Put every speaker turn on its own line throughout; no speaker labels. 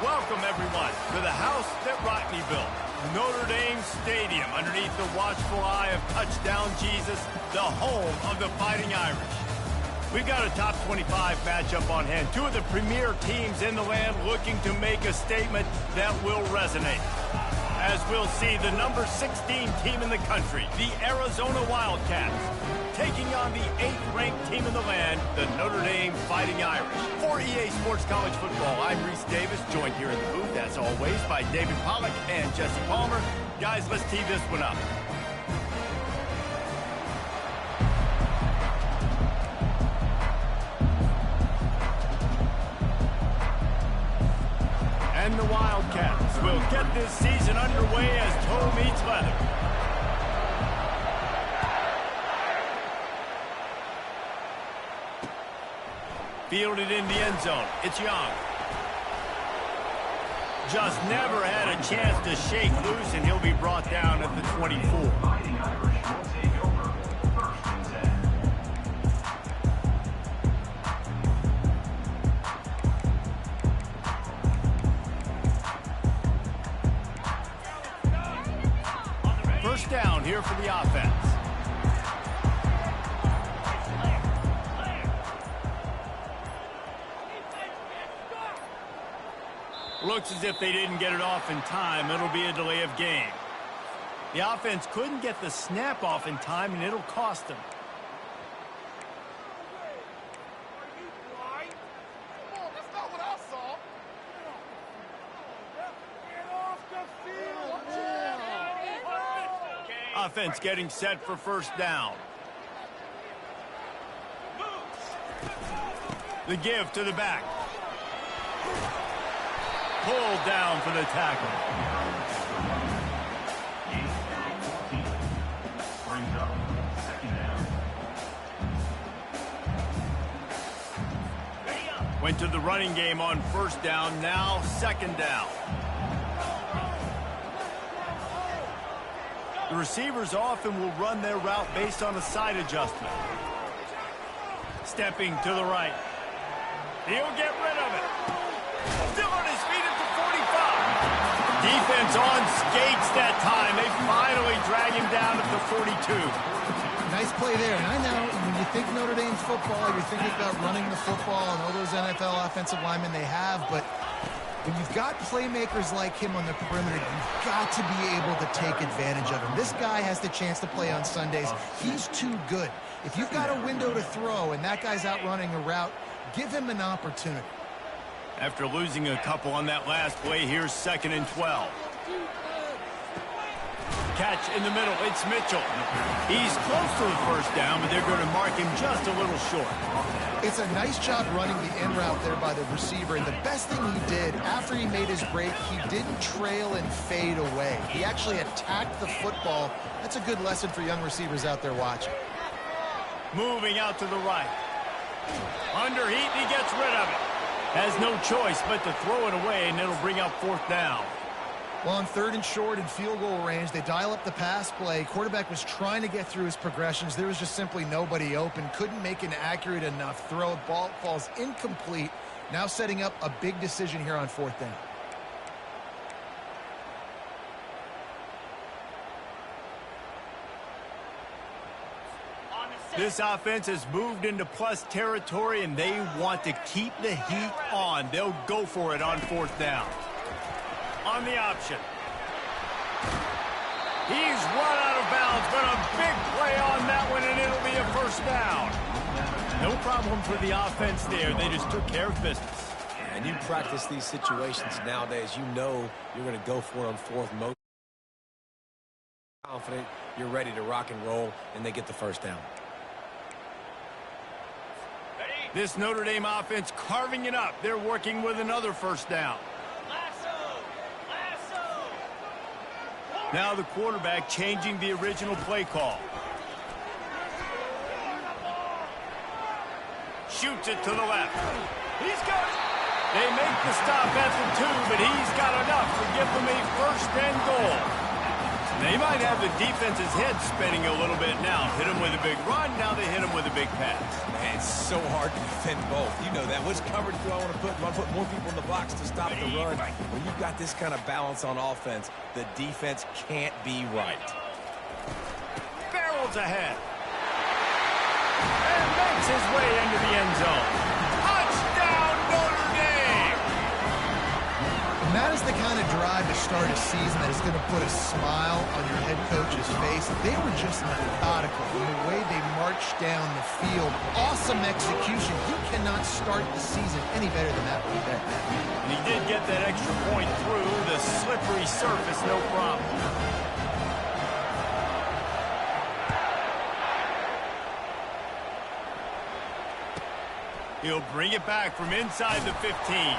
Welcome, everyone, to the house that Rockne built, Notre Dame Stadium, underneath the watchful eye of Touchdown Jesus, the home of the Fighting Irish. We've got a top 25 matchup on hand. Two of the premier teams in the land looking to make a statement that will resonate. As we'll see, the number 16 team in the country, the Arizona Wildcats, taking on the 8th-ranked team in the land, the Notre Dame Fighting Irish. For EA Sports College Football, I'm Reese Davis, joined here in the booth, as always, by David Pollack and Jesse Palmer. Guys, let's tee this one up. And the Wildcats will get this season underway as toe meets leather. Fielded in the end zone. It's Young. Just never had a chance to shake loose, and he'll be brought down at the 24. First down here for the offense. Looks as if they didn't get it off in time. It'll be a delay of game. The offense couldn't get the snap off in time, and it'll cost them. Offense getting set for first down. The give to the back. Pulled down for the tackle. Went to the running game on first down, now second down. The receivers often will run their route based on a side adjustment. Stepping to the right. He'll get rid of it. Still on his feet at the 45. Defense on skates that time. They finally drag him down at the 42.
Nice play there. And I know when you think Notre Dame football, you're thinking about running the football and all those NFL offensive linemen they have, but when you've got playmakers like him on the perimeter, you've got to be able to take advantage of him. This guy has the chance to play on Sundays. He's too good. If you've got a window to throw and that guy's out running a route, give him an opportunity.
After losing a couple on that last play, here's 2nd and 12. Catch in the middle, it's Mitchell. He's close to the first down, but they're going to mark him just a little short.
It's a nice job running the in route there by the receiver, and the best thing he did after he made his break, he didn't trail and fade away. He actually attacked the football. That's a good lesson for young receivers out there watching.
Moving out to the right. Under heat, he gets rid of it. Has no choice but to throw it away, and it'll bring up 4th down.
Well, on 3rd and short and field goal range, they dial up the pass play. Quarterback was trying to get through his progressions. There was just simply nobody open. Couldn't make an accurate enough throw. Ball falls incomplete. Now setting up a big decision here on 4th down.
This offense has moved into plus territory, and they want to keep the heat on. They'll go for it on 4th down. On the option. He's run out of bounds, but a big play on that one, and it'll be a first down. No problem for the offense there. They just took care of business.
And you practice these situations nowadays, you know you're going to go for it on 4th. Most confident, you're ready to rock and roll, and they get the first down.
This Notre Dame offense carving it up. They're working with another first down. Now the quarterback changing the original play call. Shoots it to the left. He's got it. They make the stop at the 2, but he's got enough to give them a 1st and goal. They might have the defense's head spinning a little bit now. Hit him with a big run, now they hit him with a big pass.
Man, it's so hard to defend both. You know that. Which coverage do I want to put? Do I put more people in the box to stop the run? When you've got this kind of balance on offense, the defense can't be right.
Barrels ahead. And makes his way into the end zone. Touchdown, Notre Dame!
And that is the kind of drive to start a season that is going to put a smile on your head coach's face. They were just methodical in the way they marched down the field. Awesome execution. You cannot start the season any better than that right there.
And he did get that extra point through the slippery surface, no problem. He'll bring it back from inside the 15.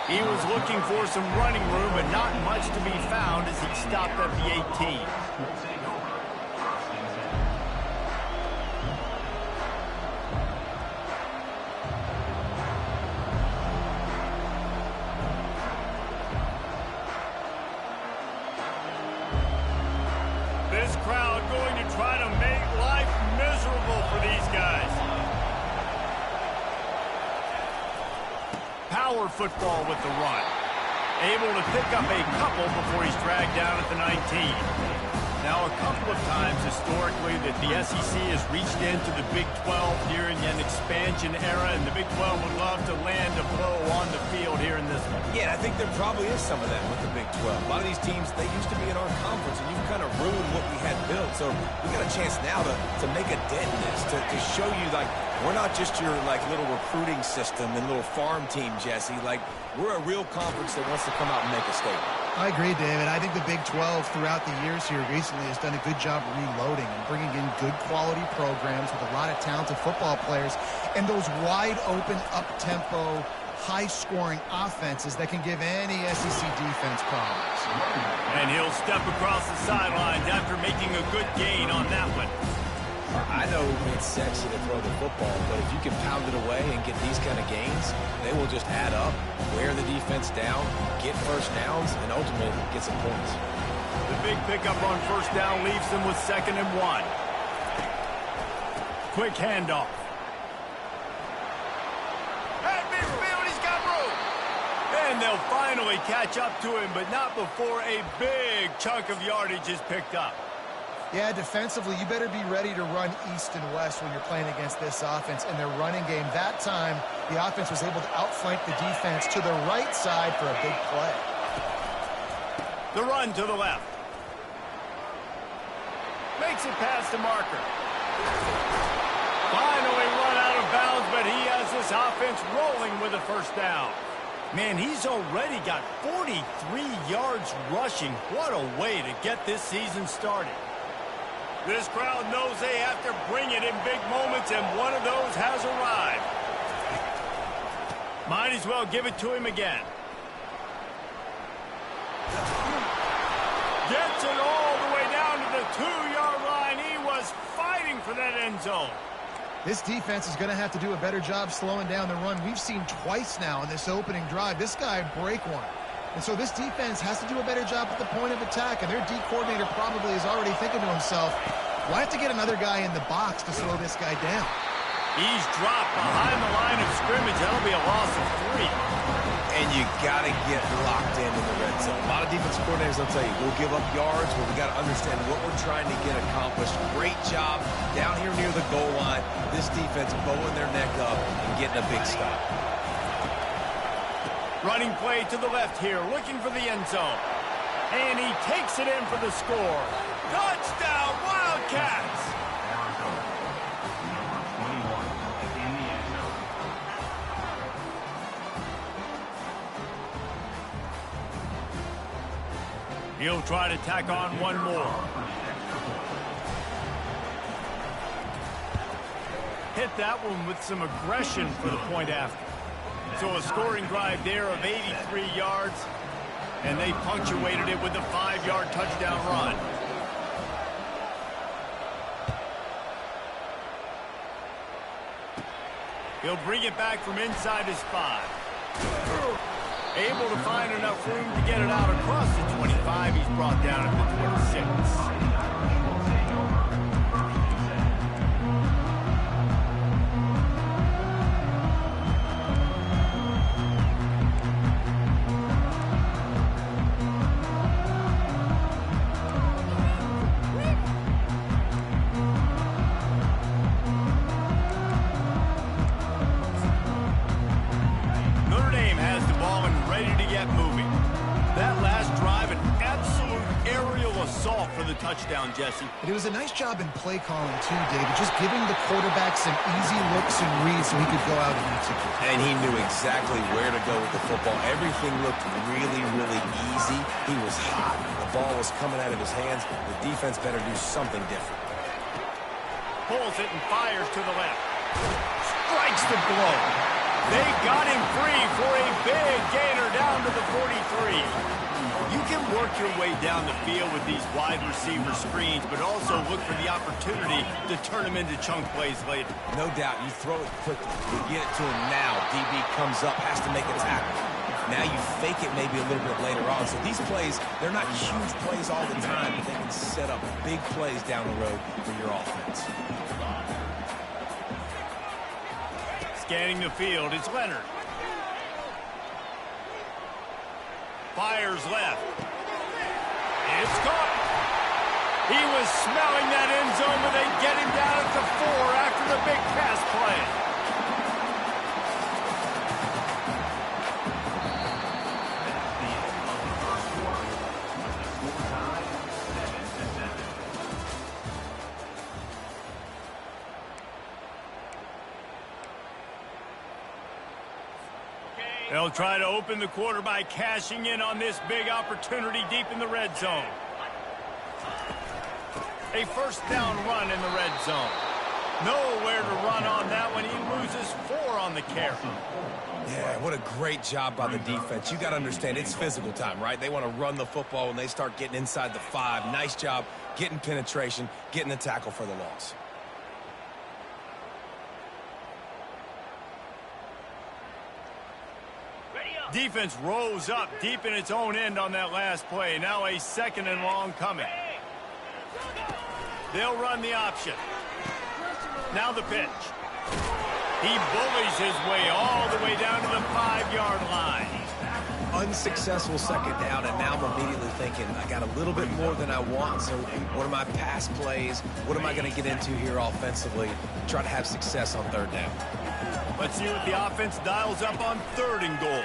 He was looking for some running room, but not much to be found as he stopped at the 18. This crowd going to try to make life miserable for these guys. Power football with the run. Able to pick up a couple before he's dragged down at the 19. Now, a couple of times historically that the SEC has reached into the Big 12 during an expansion era, and the Big 12 would love to land a blow on the field here in this one.
Yeah, I think there probably is some of that with the Big 12. A lot of these teams, they used to be in our conference, and you've kind of ruined what we had built. So we got a chance now to make a dent in this, to show you, like, we're not just your, like, little recruiting system and little farm team, Jesse. Like, we're a real conference that wants to come out and make a statement.
I agree, David. I think the Big 12 throughout the years here recently has done a good job reloading and bringing in good quality programs with a lot of talented football players and those wide open, up-tempo, high-scoring offenses that can give any SEC defense problems.
And he'll step across the sidelines after making a good gain on that one.
I know it's sexy to throw the football, but if you can pound it away and get these kind of gains, they will just add up, wear the defense down, get first downs, and ultimately get some points.
The big pickup on first down leaves them with 2nd and 1. Quick handoff. Hey, midfield, he's got room. And they'll finally catch up to him, but not before a big chunk of yardage is picked up.
Yeah, defensively, you better be ready to run east and west when you're playing against this offense and their running game. That time, the offense was able to outflank the defense to the right side for a big play.
The run to the left. Makes it past the marker. Finally run out of bounds, but he has this offense rolling with a first down. Man, he's already got 43 yards rushing. What a way to get this season started. This crowd knows they have to bring it in big moments, and one of those has arrived. Might as well give it to him again. Gets it all the way down to the 2-yard line. He was fighting for that end zone.
This defense is going to have to do a better job slowing down the run. We've seen twice now in this opening drive. This guy break one. And so this defense has to do a better job at the point of attack, and their D coordinator probably is already thinking to himself, well, I have to get another guy in the box to slow this guy down.
He's dropped behind the line of scrimmage. That'll be a loss of 3.
And you got to get locked in the red zone. A lot of defensive coordinators will tell you, we'll give up yards, but we got to understand what we're trying to get accomplished. Great job down here near the goal line. This defense bowing their neck up and getting a big stop.
Running play to the left here, looking for the end zone. And he takes it in for the score. Touchdown, Wildcats! He'll try to tack on one more. Hit that one with some aggression for the point after. So a scoring drive there of 83 yards, and they punctuated it with a 5-yard touchdown run. He'll bring it back from inside his 5. Able to find enough room to get it out across the 25. He's brought down at the 26. Touchdown, Jesse.
But it was a nice job in play calling, too, David, just giving the quarterback some easy looks and reads so he could go out and execute.
And he knew exactly where to go with the football. Everything looked really, really easy. He was hot. The ball was coming out of his hands. The defense better do something different.
Pulls it and fires to the left. Strikes the blow. They got him free for a big gainer down to the 43. You can work your way down the field with these wide receiver screens, but also look for the opportunity to turn them into chunk plays later.
No doubt. You throw it quickly. You get it to him now. DB comes up, has to make a tackle. Now you fake it maybe a little bit later on. So these plays, they're not huge plays all the time, but they can set up big plays down the road for your offense.
Scanning the field, it's Leonard. Fires left. It's caught. He was smelling that end zone, but they get him down at the 4 after the big pass play. They'll try to open the quarter by cashing in on this big opportunity deep in the red zone. A first down run in the red zone. Nowhere to run on that one. He loses 4 on the carry.
Yeah, what a great job by the defense. You got to understand, it's physical time, right? They want to run the football when they start getting inside the 5. Nice job getting penetration, getting the tackle for the loss.
Defense rose up deep in its own end on that last play. Now a second and long coming. They'll run the option. Now the pitch. He bullies his way all the way down to the 5-yard line.
Unsuccessful second down, and now I'm immediately thinking, I got a little bit more than I want, so what are my pass plays? What am I going to get into here offensively? Try to have success on third down.
Let's see what the offense dials up on 3rd and goal.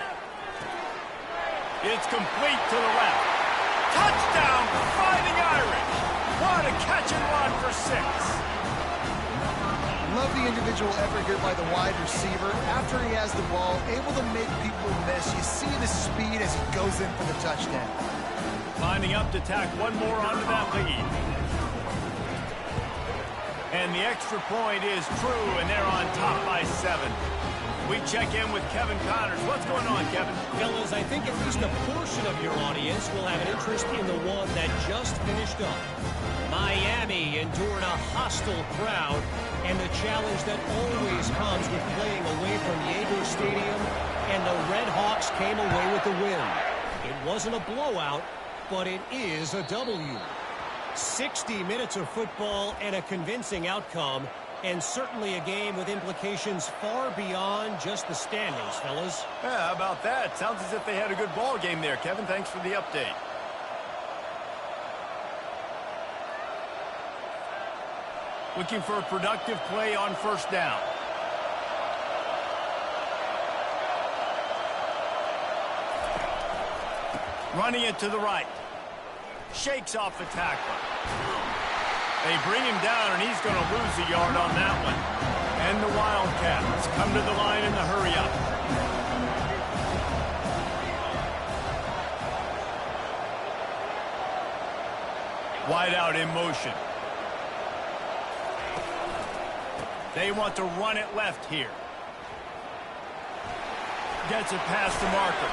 It's complete to the left. Touchdown, Fighting Irish. What a catch and run for 6.
Love the individual effort here by the wide receiver. After he has the ball, able to make people miss. You see the speed as he goes in for the touchdown.
Lining up to tack one more onto that lead. And the extra point is true, and they're on top by 7. We check in with Kevin Connors. What's going on, Kevin?
Fellas, I think at least a portion of your audience will have an interest in the one that just finished up. Miami endured a hostile crowd and the challenge that always comes with playing away from Yager Stadium, and the Red Hawks came away with the win. It wasn't a blowout, but it is a W. 60 minutes of football and a convincing outcome, and certainly a game with implications far beyond just the standings, fellas.
Yeah, how about that? Sounds as if they had a good ball game there, Kevin. Thanks for the update. Looking for a productive play on 1st down. Running it to the right. Shakes off the tackler. They bring him down, and he's going to lose a yard on that one. And the Wildcats come to the line in the hurry-up. Wide out in motion. They want to run it left here. Gets it past the marker.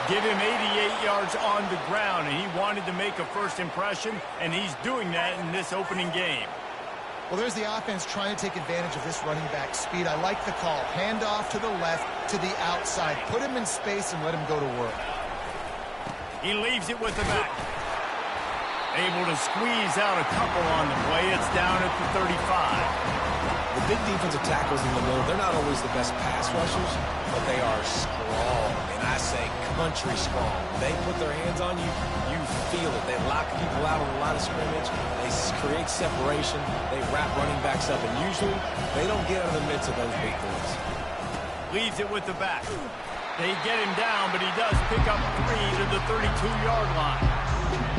Give him 88 yards on the ground, and he wanted to make a first impression, and he's doing that in this opening game.
Well, there's the offense trying to take advantage of this running back speed. I like the call. Hand off to the left, to the outside. Put him in space and let him go to work.
He leaves it with the back. Able to squeeze out a couple on the play. It's down at the 35.
The big defensive tackles in the middle, they're not always the best pass rushers, but they are strong. And I say country strong. They put their hands on you, you feel it. They lock people out on the line of scrimmage. They create separation. They wrap running backs up. And usually, they don't get out of the midst of those big boys.
Leaves it with the back. They get him down, but he does pick up 3 to the 32-yard line.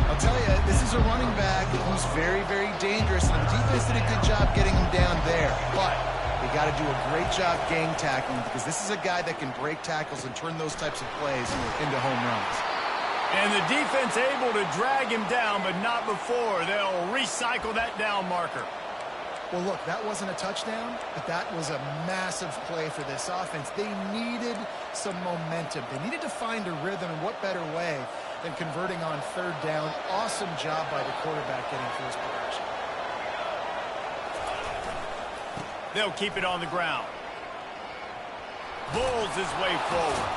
I'll tell you, this is a running back who's very, very dangerous, and the defense did a good job getting him down there. But they got to do a great job gang tackling because this is a guy that can break tackles and turn those types of plays into home runs.
And the defense able to drag him down, but not before. They'll recycle that down marker.
Well, look, that wasn't a touchdown, but that was a massive play for this offense. They needed some momentum. They needed to find a rhythm, and what better way than converting on third down. Awesome job by the quarterback getting first progression.
They'll keep it on the ground. Bulls his way forward.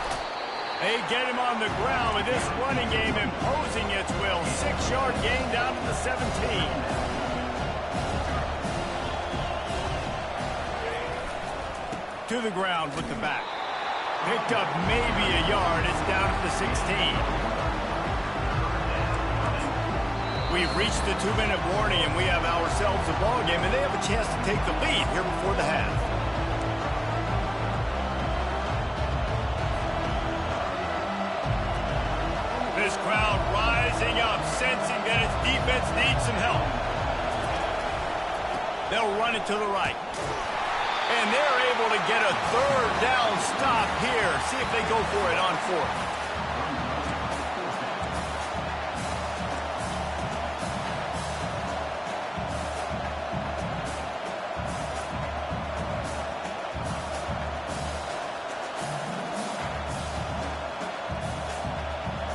They get him on the ground with this running game imposing its will. 6-yard gain down to the 17. To the ground with the back. Picked up maybe a yard. It's down to the 16. We've reached the 2-minute warning, and we have ourselves a ball game, and they have a chance to take the lead here before the half. This crowd rising up, sensing that its defense needs some help. They'll run it to the right. And they're able to get a third down stop here. See if they go for it on 4th.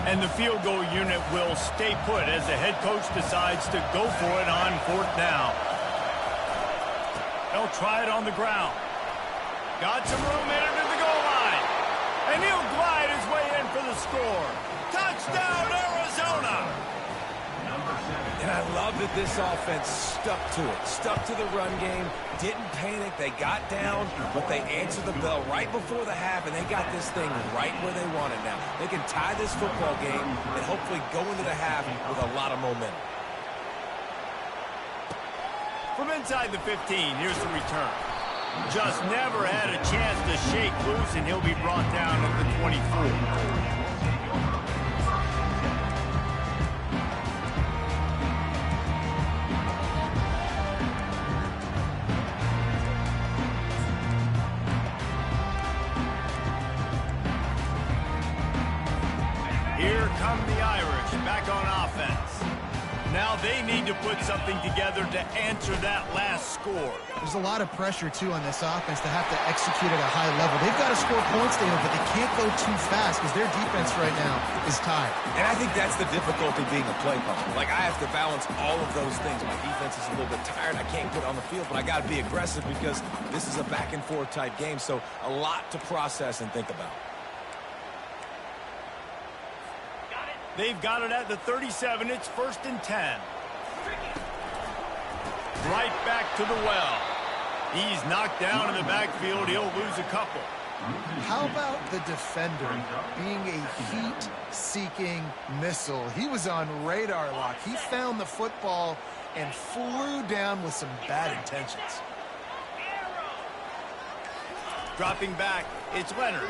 And the field goal unit will stay put as the head coach decides to go for it on 4th down. They'll try it on the ground. Got some room in it to the goal line. And he'll glide his way in for the score. Touchdown, Arizona!
And I love that this offense stuck to it. Stuck to the run game. Didn't panic. They got down, but they answered the bell right before the half, and they got this thing right where they want it now. They can tie this football game and hopefully go into the half with a lot of momentum.
From inside the 15, here's the return. Just never had a chance to shake loose, and he'll be brought down at the 24. Here come the Irish back on offense. Now they need to put something together to answer that last score.
There's a lot of pressure, too, on this offense to have to execute at a high level. They've got to score points, Daniel, but they can't go too fast because their defense right now is tired.
And I think that's the difficulty being a play caller. Like, I have to balance all of those things. My defense is a little bit tired. I can't get on the field, but I got to be aggressive because this is a back-and-forth type game, so a lot to process and think about.
They've got it at the 37. It's 1st and 10. Right back to the well. He's knocked down in the backfield. He'll lose a couple.
How about the defender being a heat-seeking missile? He was on radar lock. He found the football and flew down with some bad intentions.
Dropping back, it's Leonard.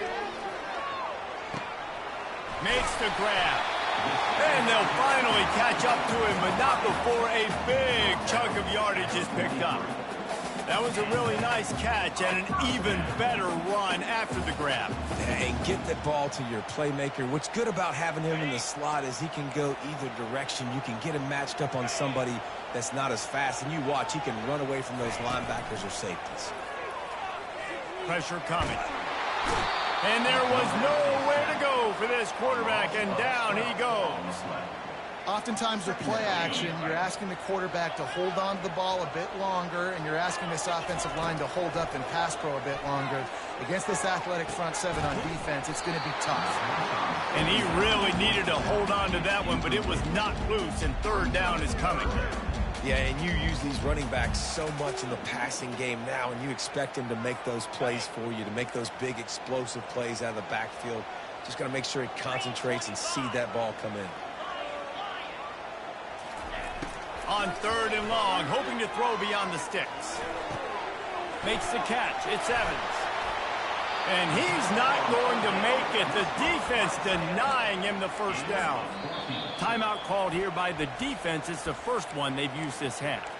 Makes the grab. And they'll finally catch up to him, but not before a big chunk of yardage is picked up. That was a really nice catch and an even better run after the grab.
And get the ball to your playmaker. What's good about having him in the slot is he can go either direction. You can get him matched up on somebody that's not as fast, and you watch, he can run away from those linebackers or safeties.
Pressure coming. And there was nowhere to go for this quarterback, and down he goes.
Oftentimes with play action, you're asking the quarterback to hold on to the ball a bit longer, and you're asking this offensive line to hold up and pass pro a bit longer. Against this athletic front seven on defense, it's going to be tough.
And he really needed to hold on to that one, but it was not loose, and third down is coming.
Yeah, and you use these running backs so much in the passing game now, and you expect him to make those plays for you, to make those big explosive plays out of the backfield. Just got to make sure he concentrates and see that ball come in.
On third and long, hoping to throw beyond the sticks. Makes the catch. It's Evans. And he's not going to make it. The defense denying him the first down. Timeout called here by the defense. It's the first one they've used this half.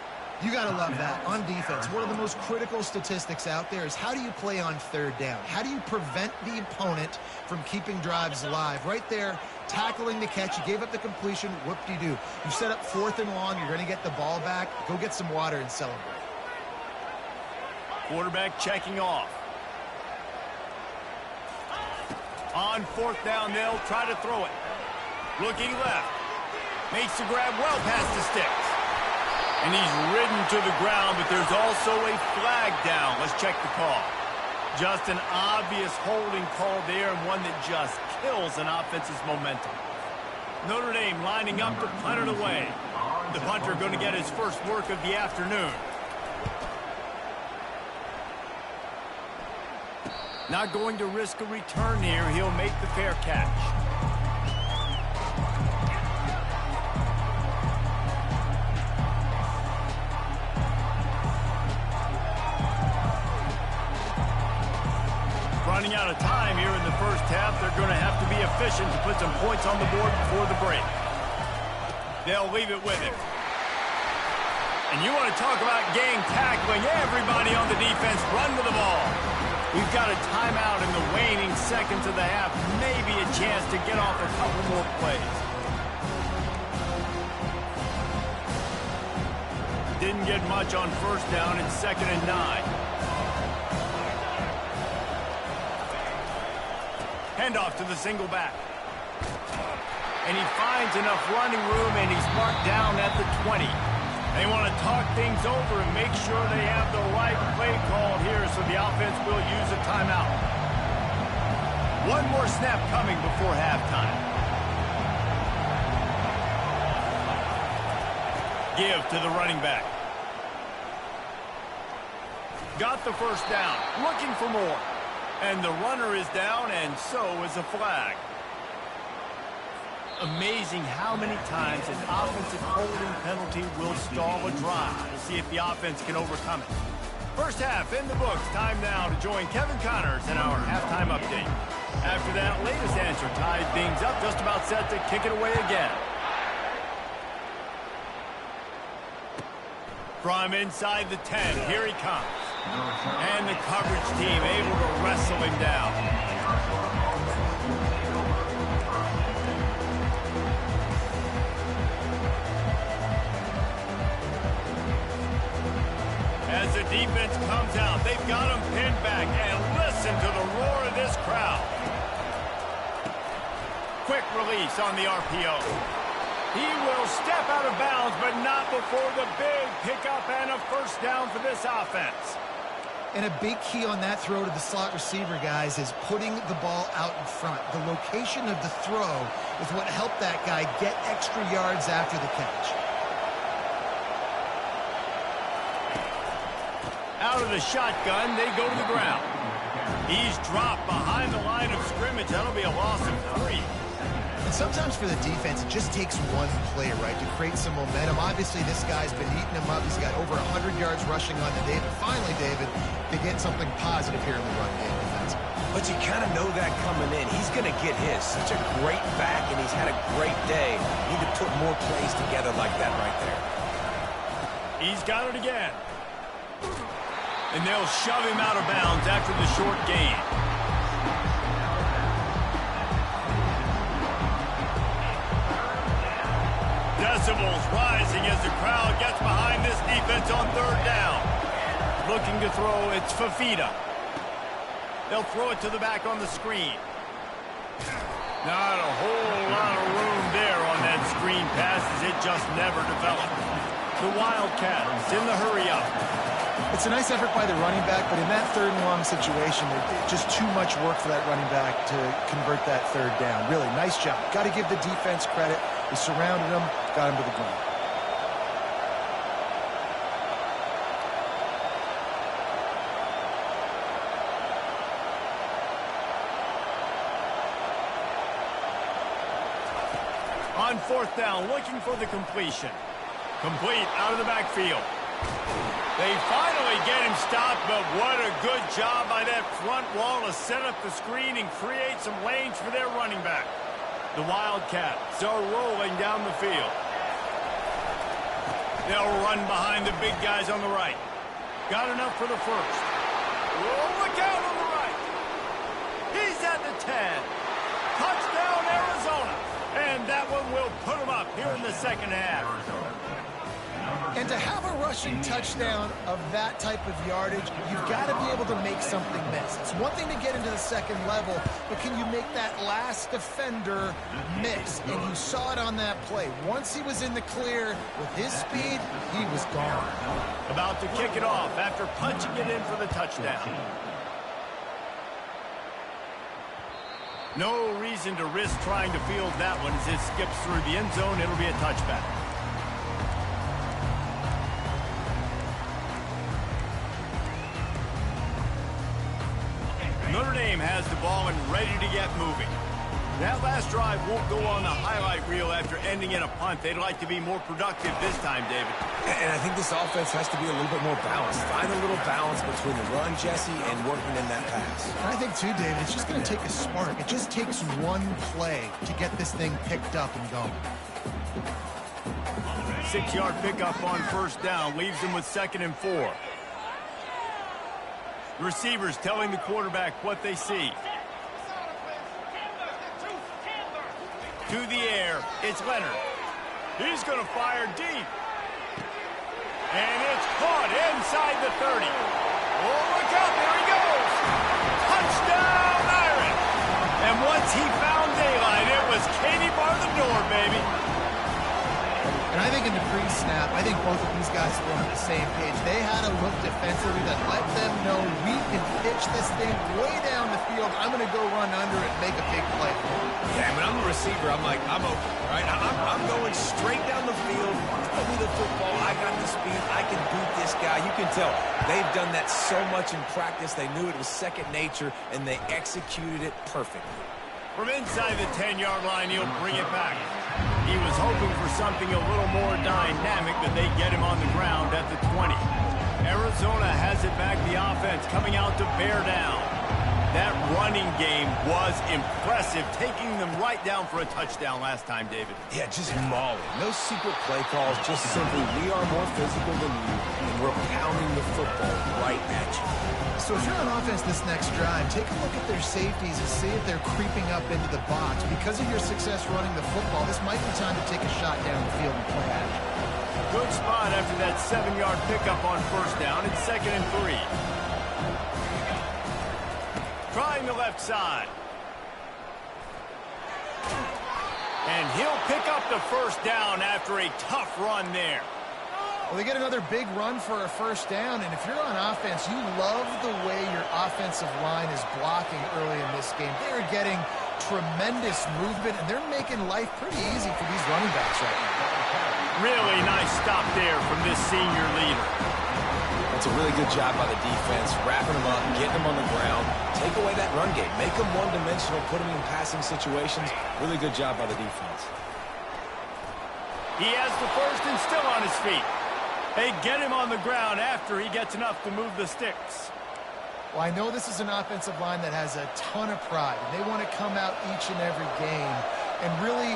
You got to love that. On defense, one of the most critical statistics out there is how do you play on third down? How do you prevent the opponent from keeping drives alive? Right there, tackling the catch. You gave up the completion. Whoop-de-doo. You set up fourth and long. You're going to get the ball back. Go get some water and celebrate.
Quarterback checking off. On fourth down, they'll try to throw it. Looking left. Makes the grab well past the sticks. And he's ridden to the ground, but there's also a flag down. Let's check the call. Just an obvious holding call there, and one that just kills an offense's momentum. Notre Dame lining up to punt it away. The punter going to get his first work of the afternoon. Not going to risk a return here. He'll make the fair catch. Running out of time here in the first half. They're going to have to be efficient to put some points on the board before the break. They'll leave it with him. And you want to talk about game tackling. Everybody on the defense run to the ball. We've got a timeout in the waning seconds of the half. Maybe a chance to get off a couple more plays. Didn't get much on first down. It's 2nd and 9. Handoff to the single back. And he finds enough running room, and he's marked down at the 20. They want to talk things over and make sure they have the right play called here, so the offense will use a timeout. One more snap coming before halftime. Give to the running back. Got the first down. Looking for more. And the runner is down, and so is a flag. Amazing how many times an offensive holding penalty will stall a drive. We'll see if the offense can overcome it. First half in the books. Time now to join Kevin Connors in our halftime update. After that latest answer tied things up, just about set to kick it away again. From inside the 10, here he comes. And the coverage team able to wrestle him down. As the defense comes out, they've got him pinned back, and listen to the roar of this crowd. Quick release on the RPO. He will step out of bounds, but not before the big pickup and a first down for this offense.
And a big key on that throw to the slot receiver, guys, is putting the ball out in front. The location of the throw is what helped that guy get extra yards after the catch.
Out of the shotgun, they go to the ground. He's dropped behind the line of scrimmage. That'll be a loss of 3.
And sometimes for the defense, it just takes one play, right, to create some momentum. Obviously, this guy's been eating him up. He's got over 100 yards rushing on the day. But finally, David, they get something positive here in the run game defensively.
But you kind of know that coming in. He's going to get his. Such a great back, and he's had a great day. Need to put more plays together like that right there.
He's got it again. And they'll shove him out of bounds after the short gain. Decibels rising as the crowd gets behind this defense on third down. Looking to throw, it's Fafita. They'll throw it to the back on the screen. Not a whole lot of room there on that screen pass. it just never developed. The Wildcats in the hurry-up.
It's a nice effort by the running back, but in that third and long situation, it's just too much work for that running back to convert that third down. Really, nice job. Got to give the defense credit. They surrounded him, got him to the ground.
On fourth down, looking for the completion. Complete out of the backfield. They finally get him stopped, but what a good job by that front wall to set up the screen and create some lanes for their running back. The Wildcats are rolling down the field. They'll run behind the big guys on the right. Got enough for the first. Oh, look out on the right. He's at the 10. Touchdown, Arizona. And that one will put him up here in the second half.
And to have a rushing touchdown of that type of yardage, you've got to be able to make something miss. It's one thing to get into the second level, but can you make that last defender miss? And you saw it on that play. Once he was in the clear with his speed, he was gone.
About to kick it off after punching it in for the touchdown. No reason to risk trying to field that one as it skips through the end zone. It'll be a touchback. Notre Dame has the ball and ready to get moving. That last drive won't go on the highlight reel after ending in a punt. They'd like to be more productive this time, David.
And I think this offense has to be a little bit more balanced. Find a little balance between the run, Jesse, and working in that pass.
And I think, too, David, it's just going to take a spark. It just takes one play to get this thing picked up and going.
6-yard pickup on first down leaves them with 2nd and 4. The receivers telling the quarterback what they see. To the air, it's Leonard. He's going to fire deep. And it's caught inside the 30. Oh, look out, there he goes. Touchdown, Irish. And once he found daylight, it was Katie bar the door, baby.
And I think in the pre-snap, I think both of these guys were on the same page. They had a look defensively that let them know we can pitch this thing way down the field. I'm going to go run under it and make a big play.
Yeah, when I'm the receiver, I'm like, I'm open, right? I'm going straight down the field. Throw me the football. I got the speed. I can beat this guy. You can tell they've done that so much in practice. They knew it was second nature, and they executed it perfectly.
From inside the 10-yard line, he'll bring it back. He was hoping for something a little more dynamic, but they get him on the ground at the 20. Arizona has it back, the offense coming out to bear down. That running game was impressive, taking them right down for a touchdown last time, David.
Yeah, just mauling. No secret play calls, just simply we are more physical than you, and we're pounding the football right at you.
So if you're on offense this next drive, take a look at their safeties and see if they're creeping up into the box. Because of your success running the football, this might be time to take a shot down the field and play action.
Good spot after that 7-yard pickup on first down. It's 2nd and 3. Trying the left side. And he'll pick up the first down after a tough run there.
Well, they get another big run for a first down, and if you're on offense, you love the way your offensive line is blocking early in this game. They are getting tremendous movement, and they're making life pretty easy for these running backs right now.
Really nice stop there from this senior leader.
That's a really good job by the defense, wrapping them up, getting them on the ground. Take away that run game. Make them one-dimensional, put them in passing situations. Really good job by the defense.
He has the first and still on his feet. They get him on the ground after he gets enough to move the sticks.
Well, I know this is an offensive line that has a ton of pride, and they want to come out each and every game and really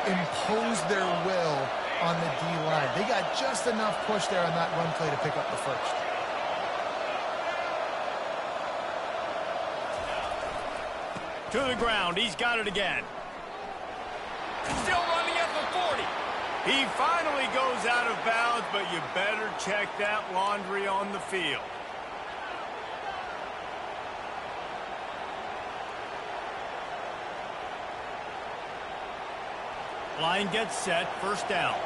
impose their will on the D-line. They got just enough push there on that run play to pick up the first.
To the ground. He's got it again. Still running at the 40. He finally goes out of bounds, but you better check that laundry on the field. Line gets set. First down.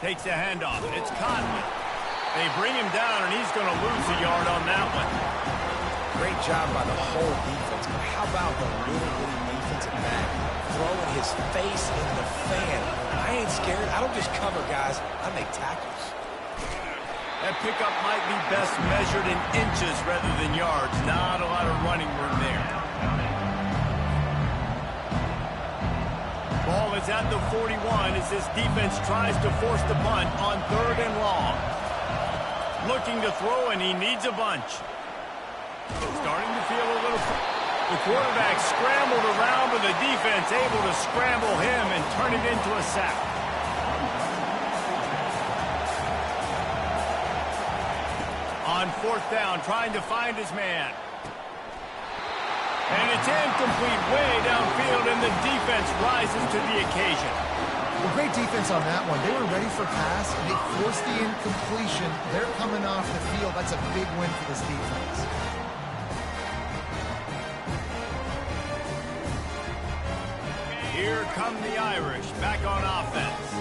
Takes a handoff. It's Conley. They bring him down, and he's going to lose a yard on that one.
Great job by the whole defense. But how about the little defensive back throwing his face in the fan? I ain't scared. I don't just cover guys. I make tackles.
That pickup might be best measured in inches rather than yards. Not a lot of running room there. Ball is at the 41 as this defense tries to force the punt on 3rd and long. Looking to throw, and he needs a bunch. Starting to feel a little... The quarterback scrambled around, but the defense able to scramble him and turn it into a sack. On 4th down, trying to find his man. And it's incomplete way downfield, and the defense rises to the occasion.
Well, great defense on that one. They were ready for pass, and they forced the incompletion. They're coming off the field. That's a big win for this defense.
Here come the Irish back on offense.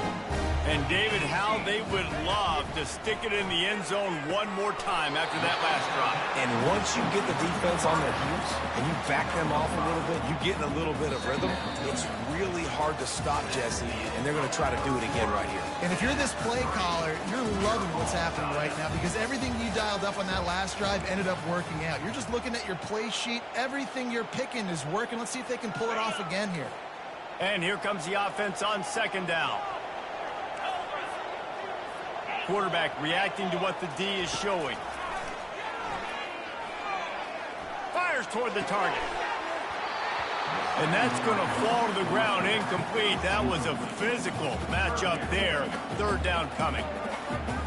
And David, how they would love to stick it in the end zone one more time after that last drive.
And once you get the defense on their heels and you back them off a little bit, you get in a little bit of rhythm, it's really hard to stop, Jesse, and they're going to try to do it again right here.
And if you're this play caller, you're loving what's happening right now because everything you dialed up on that last drive ended up working out. You're just looking at your play sheet. Everything you're picking is working. Let's see if they can pull it off again here.
And here comes the offense on 2nd down. Quarterback reacting to what the D is showing. Fires toward the target. And that's going to fall to the ground incomplete. That was a physical matchup there. 3rd down coming.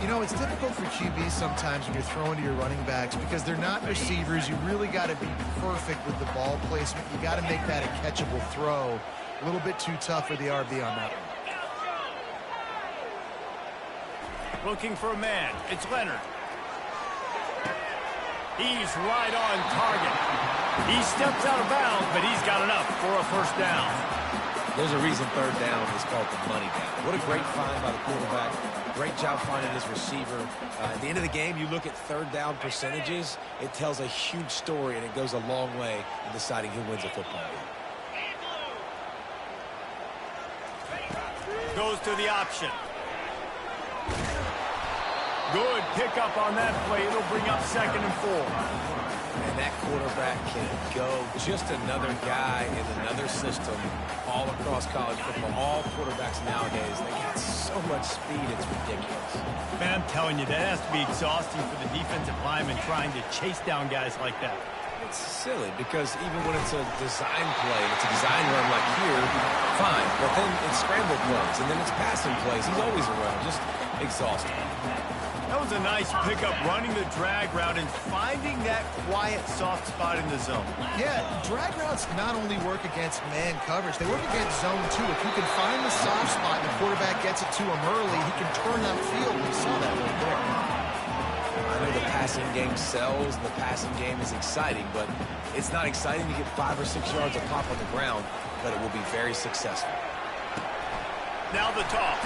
You know, it's difficult for QBs sometimes when you're throwing to your running backs because they're not receivers. You really got to be perfect with the ball placement. You got to make that a catchable throw. A little bit too tough for the RB on that one.
Looking for a man. It's Leonard. He's right on target. He steps out of bounds, but he's got enough for a 1st down.
There's a reason 3rd down is called the money down. What a great find by the quarterback. Great job finding his receiver. At the end of the game, you look at 3rd down percentages. It tells a huge story, and it goes a long way in deciding who wins a football game.
Goes to the option. Good pickup on that play. It'll bring up 2nd and 4.
And that quarterback can go. Just another guy in another system all across college football. All quarterbacks nowadays, they got so much speed, it's ridiculous.
Man, I'm telling you, that has to be exhausting for the defensive lineman trying to chase down guys like that.
It's silly because even when it's a design play, it's a design run like here, fine. But then it's scramble plays, and then it's passing plays. He's always around. Just exhausting.
That was a nice pickup, running the drag route and finding that quiet, soft spot in the zone.
Yeah, drag routes not only work against man coverage, they work against zone too. If you can find the soft spot and the quarterback gets it to him early, he can turn that field. We saw that right there.
I know the passing game sells, and the passing game is exciting, but it's not exciting to get 5 or 6 yards of pop on the ground, but it will be very successful.
Now the toss.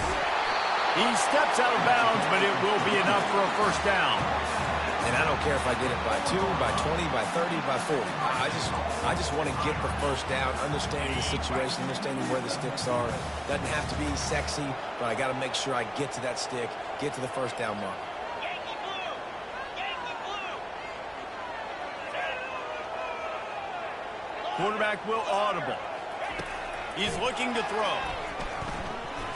He steps out of bounds, but it will be enough for a 1st down.
And I don't care if I get it by 2, by 20, by 30, by 40. I just want to get the 1st down, understanding the situation, understanding where the sticks are. Doesn't have to be sexy, but I got to make sure I get to that stick, get to the 1st down mark.
Quarterback will audible. He's looking to throw.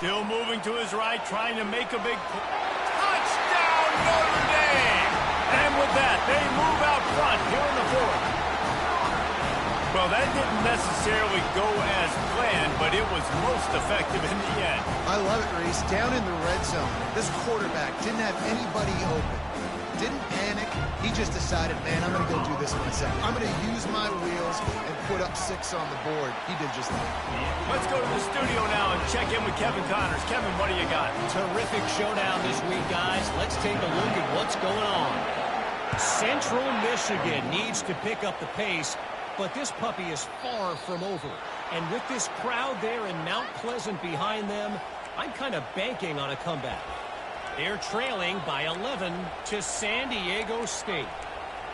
Still moving to his right, trying to make a big touchdown, Notre Dame! And with that, they move out front here in the 4th. Well, that didn't necessarily go as planned, but it was most effective in the end.
I love it, Reese. Down in the red zone, this quarterback didn't have anybody open. Didn't panic. He just decided, man, I'm going to go do this myself. I'm going to use my wheels and put up 6 on the board. He did just that.
Let's go to the studio now and check in with Kevin Connors. Kevin, what do you got?
Terrific showdown this week, guys. Let's take a look at what's going on. Central Michigan needs to pick up the pace, but this puppy is far from over. And with this crowd there in Mount Pleasant behind them, I'm kind of banking on a comeback. They're trailing by 11 to San Diego State.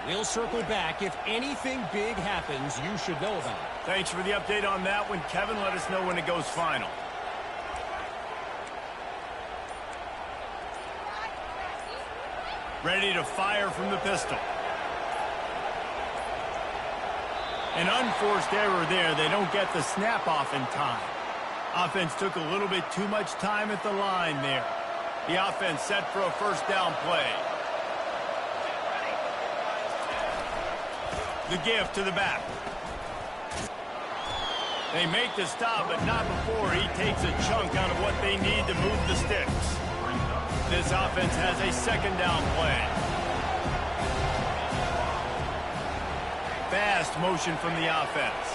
We'll circle back. If anything big happens, you should know about it.
Thanks for the update on that one, Kevin. Let us know when it goes final. Ready to fire from the pistol. An unforced error there. They don't get the snap off in time. Offense took a little bit too much time at the line there. The offense set for a first down play. The give to the back. They make the stop, but not before he takes a chunk out of what they need to move the sticks. This offense has a second down play. Fast motion from the offense.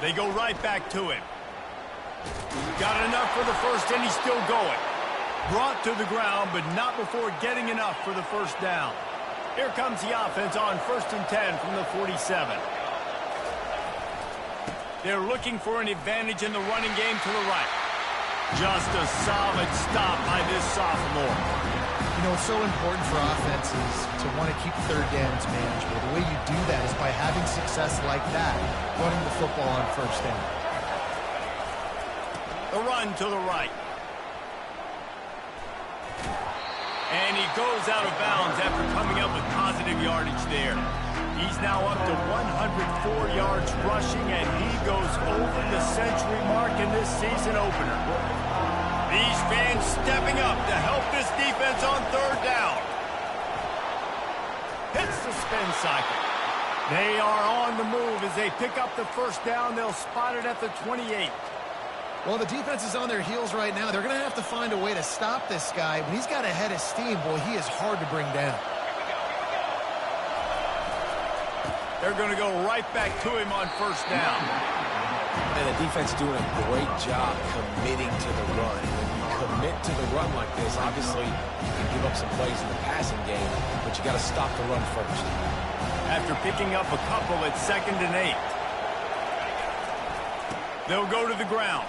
They go right back to him. Got enough for the first, and he's still going. Brought to the ground, but not before getting enough for the first down. Here comes the offense on 1st and 10 from the 47. They're looking for an advantage in the running game to the right. Just a solid stop by this sophomore.
You know, it's so important for offenses to want to keep third downs manageable. The way you do that is by having success like that, running the football on first down.
The run to the right. And he goes out of bounds after coming up with positive yardage there. He's now up to 104 yards rushing, and he goes over the century mark in this season opener. These fans stepping up to help this defense on third down. Hits the spin cycle. They are on the move as they pick up the first down. They'll spot it at the 28.
Well, the defense is on their heels right now. They're going to have to find a way to stop this guy. When he's got a head of steam, boy, he is hard to bring down.
They're going to go right back to him on first down.
And the defense doing a great job committing to the run. When you commit to the run like this, obviously you can give up some plays in the passing game, but you got to stop the run first.
After picking up a couple at 2nd and 8. They'll go to the ground.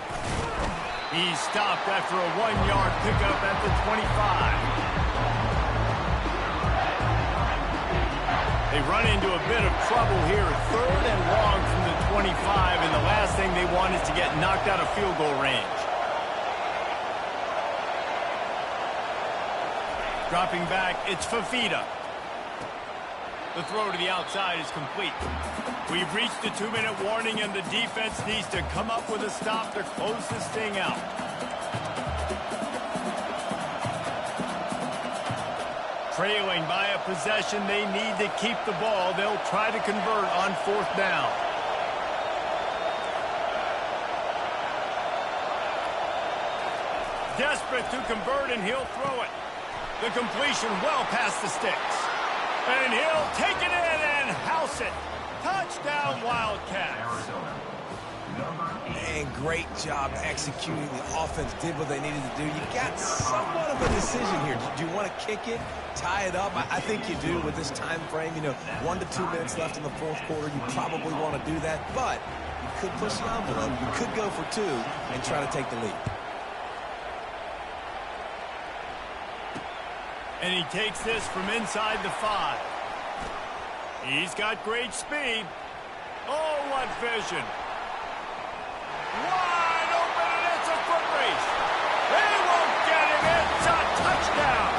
He's stopped after a 1-yard pickup at the 25. They run into a bit of trouble here. 3rd and long from the 25, and the last thing they want is to get knocked out of field goal range. Dropping back, it's Fafita. The throw to the outside is complete. We've reached the 2-minute warning, and the defense needs to come up with a stop to close this thing out. Trailing by a possession, they need to keep the ball. They'll try to convert on 4th down. Desperate to convert, and he'll throw it. The completion well past the sticks. And he'll take it in and house it. Touchdown, Wildcats.
And great job executing. The offense did what they needed to do. You got somewhat of a decision here. Do you want to kick it, tie it up? I think you do with this time frame. You know, 1 to 2 minutes left in the 4th quarter. You probably want to do that, but you could push the envelope. You could go for 2 and try to take the lead.
And he takes this from inside the 5. He's got great speed. Oh, what vision. Wide open, and it's a foot race. They won't get him. It's a touchdown.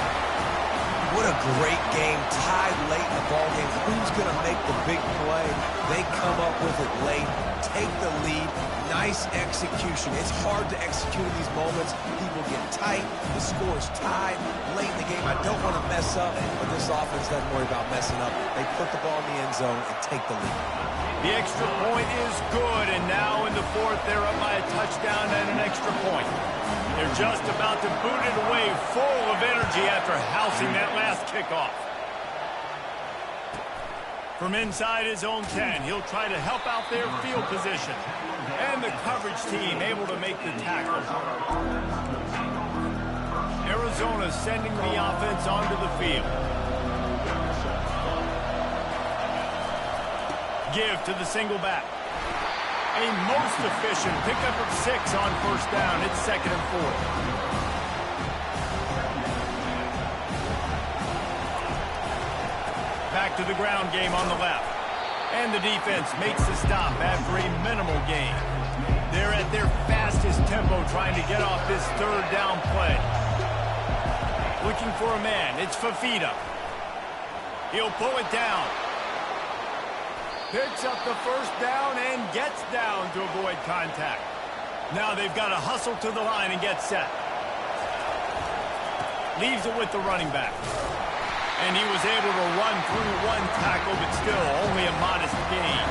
What a great game. Tied late in the ballgame. Who's going to make the big play? They come up with it late. Take the lead. Nice execution. It's hard to execute in these moments. People get tight. The score is tied late in the game. I don't want to mess up, but this offense doesn't worry about messing up. They put the ball in the end zone and take the lead.
The extra point is good, and now in the 4th, they're up by a touchdown and an extra point. They're just about to boot it away, full of energy after housing that last kickoff. From inside his own 10, he'll try to help out their field position. And the coverage team able to make the tackle. Arizona sending the offense onto the field. Give to the single back. A most efficient pickup of 6 on first down. It's 2nd and 4. Back to the ground game on the left. And the defense makes the stop after a minimal gain. They're at their fastest tempo trying to get off this 3rd down play. Looking for a man. It's Fifita. He'll pull it down. Picks up the first down and gets down to avoid contact. Now they've got to hustle to the line and get set. Leaves it with the running back. And he was able to run through 1 tackle, but still only a modest gain.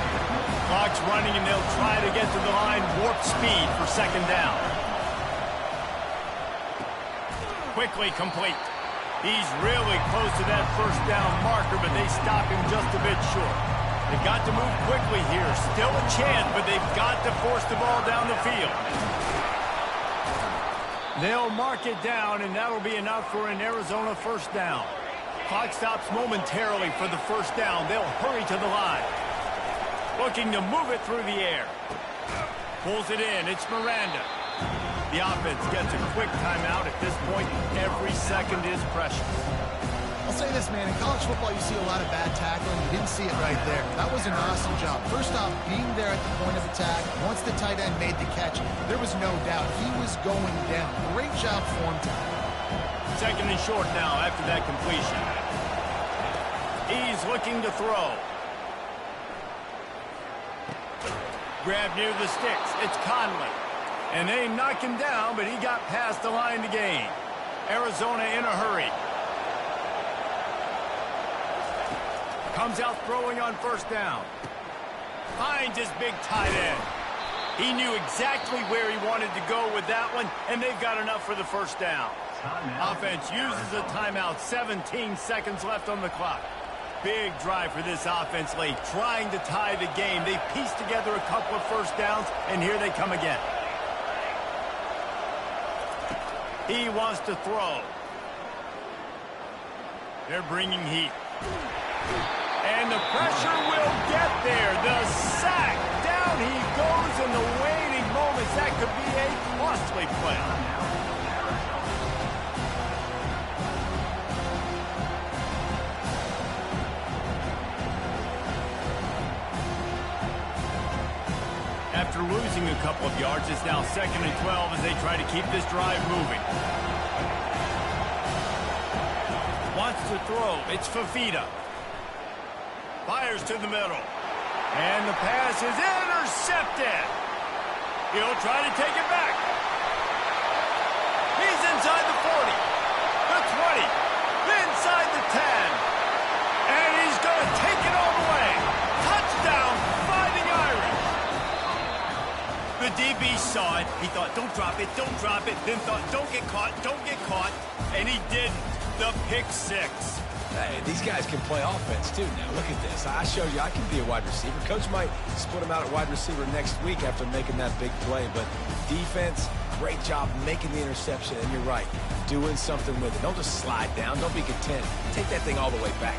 Clock's running, and they'll try to get to the line, warp speed for 2nd down. Quickly complete. He's really close to that first down marker, but they stop him just a bit short. They've got to move quickly here. Still a chance, but they've got to force the ball down the field. They'll mark it down, and that'll be enough for an Arizona first down. Clock stops momentarily for the first down. They'll hurry to the line. Looking to move it through the air. Pulls it in. It's Miranda. The offense gets a quick timeout. At this point, every second is precious.
I'll say this, man. In college football, you see a lot of bad tackling. You didn't see it right there. That was an awesome job. First off, being there at the point of attack. Once the tight end made the catch, there was no doubt he was going down. Great job for him tonight.
2nd and short now after that completion. He's looking to throw. Grab near the sticks. It's Conley. And they knock him down, but he got past the line to gain. Arizona in a hurry. Comes out throwing on first down. Finds his big tight end. He knew exactly where he wanted to go with that one, and they've got enough for the first down. Offense uses a timeout. 17 seconds left on the clock. Big drive for this offense late, trying to tie the game. They pieced together a couple of first downs, and here they come again. He wants to throw. They're bringing heat. And the pressure will get there. The sack. Down he goes in the waiting moments. That could be a costly play. After losing a couple of yards, it's now 2nd and 12 as they try to keep this drive moving. Wants to throw. It's Fifita. Fires to the middle. And the pass is intercepted. He'll try to take it back. He's inside the 40, the 20, inside the 10. And he's going to take it all the way. Touchdown, Fighting Irish. The DB saw it. He thought, don't drop it, don't drop it. Then thought, don't get caught, don't get caught. And he didn't. The pick 6.
Hey, these guys can play offense, too. Now, look at this. I showed you I can be a wide receiver. Coach might split him out at wide receiver next week after making that big play. But defense, great job making the interception. And you're right, doing something with it. Don't just slide down. Don't be content. Take that thing all the way back.